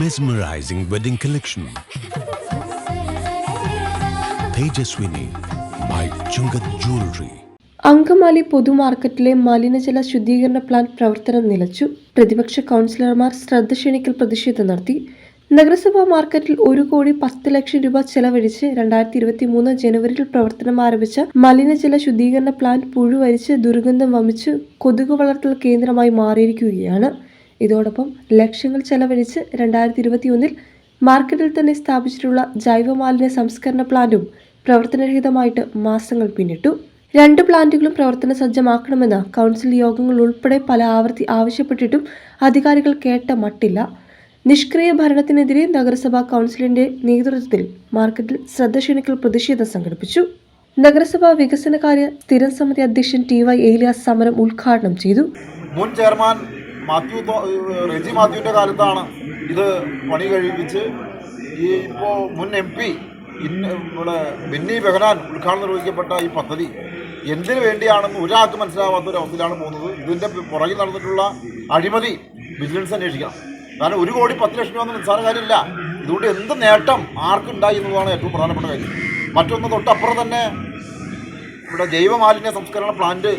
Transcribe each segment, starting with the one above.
Mesmerizing wedding collection. Tejaswini by Chungat Jewelry. Angamaly പൊതുമാർക്കറ്റിലെ മലിനജല ശുദ്ധീകരണ plant പ്രവർത്തനം നിലച്ചു. പ്രതിപക്ഷ കൗൺസിലർമാർ ശ്രദ്ധ ക്ഷണിക്കൽ പ്രതിഷേധം നടത്തി. നഗരസഭാ മാർക്കറ്റിൽ 1,10,00,000 രൂപ ചെലവഴിച്ച് 2023 ജനുവരിയിൽ പ്രവർത്തനം ആരംഭിച്ച മലിനജല ശുദ്ധീകരണ പ്ലാന്റ് പുഴുവരിച്ച് ദുർഗന്ധം വമിച്ച് കൊതുക് വളർത്തൽ കേന്ദ്രമായി മാറിയിരിക്കുകയാണ്. ഇതോടൊപ്പം ലക്ഷങ്ങൾ ചെലവഴിച്ച് 2021 മാർക്കറ്റിൽ തന്നെ സ്ഥാപിച്ചിട്ടുള്ള ജൈവമാലിന്യ സംസ്കരണ പ്ലാന്റും പ്രവർത്തനരഹിതമായിട്ട് മാസങ്ങൾ പിന്നിട്ടു. 2 പ്ലാന്റുകളും പ്രവർത്തന സജ്ജമാക്കണമെന്ന് കൗൺസിൽ യോഗങ്ങൾ ഉൾപ്പെടെ പല ആവർത്തി ആവശ്യപ്പെട്ടിട്ടും അധികാരികൾ കേട്ട മട്ടില്ല. നിഷ്ക്രിയ ഭരണത്തിനെതിരെ നഗരസഭാ കൗൺസിലിന്റെ നേതൃത്വത്തിൽ മാർക്കറ്റിൽ ശ്രദ്ധ ക്ഷണിക്കൽ പ്രതിഷേധം സംഘടിപ്പിച്ചു. നഗരസഭാ വികസനകാര്യ സ്ഥിരം സമിതി അധ്യക്ഷൻ TY ഏലിയാസ് സമരം ഉദ്ഘാടനം ചെയ്തു. മുൻ ചെയർമാൻ റെജി മാത്യുവിൻ്റെ കാലത്താണ് ഇത് പണി കഴിപ്പിച്ച് ഇപ്പോൾ മുൻ MP ഇവിടെ ബെന്നി ബെഹനാൻ ഉദ്ഘാടനം നിർവഹിക്കപ്പെട്ട ഈ പദ്ധതി എന്തിനു വേണ്ടിയാണെന്ന് ഒരാൾക്ക് മനസ്സിലാവാത്തൊരവസ്ഥയിലാണ് പോകുന്നത്. ഇതിൻ്റെ പുറകിൽ നടന്നിട്ടുള്ള അഴിമതി വിജിലൻസ് അന്വേഷിക്കണം. കാരണം 1,10,00,000 രൂപ നിസ്സാര കാര്യമില്ല. ഇതുകൊണ്ട് എന്ത് നേട്ടം ആർക്കുണ്ടായി എന്നതാണ് ഏറ്റവും പ്രധാനപ്പെട്ട കാര്യം. മറ്റൊന്ന് തൊട്ടപ്പുറം തന്നെ ഇവിടെ ജൈവമാലിന്യ സംസ്കരണ പ്ലാന്റ്,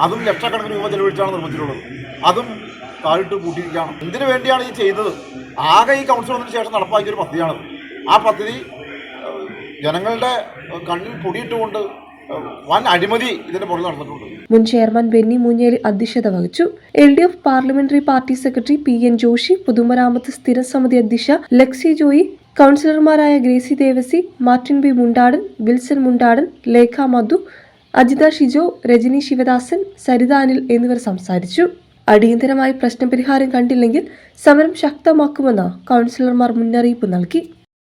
അതും ലക്ഷക്കണക്കിന് രൂപ ചെലവഴിച്ചാണ് നിർമ്മിച്ചിട്ടുള്ളത്. അതും താഴിട്ട് കൂട്ടിയിരിക്കുകയാണ്. എന്തിനു വേണ്ടിയാണ് ഈ ചെയ്തത്? ആകെ ഈ കൗൺസിൽ വന്നതിന് ശേഷം നടപ്പാക്കിയൊരു പദ്ധതിയാണത്. ആ പദ്ധതി ജനങ്ങളുടെ കണ്ണിൽ പൊടിയിട്ടുകൊണ്ട് വൻ അഴിമതി ഇതിന്റെ പുറത്ത് നടന്നിട്ടുണ്ട്. മുൻ ചെയർമാൻ ബെന്നി മൂഞ്ഞേലി അധ്യക്ഷത വഹിച്ചു. LDF parliamentary party secretary PN Joshi, പൊതുമരാമത്ത് സ്ഥിര സമിതി അധ്യക്ഷ ലക്സി ജോയി, കൗൺസിലർമാരായ ഗ്രേസി ദേവസി, മാർട്ടിൻ B മുണ്ടാടൻ, വിൽസൺ മുണ്ടാടൻ, ലേഖ മധു, അജിത ഷിജോ, രജനി ശിവദാസൻ, സരിത അനിൽ എന്നിവർ സംസാരിച്ചു. അടിയന്തരമായി പ്രശ്നപരിഹാരം കണ്ടില്ലെങ്കിൽ സമരം ശക്തമാക്കുമെന്ന് കൗൺസിലർമാർ മുന്നറിയിപ്പ് നൽകി.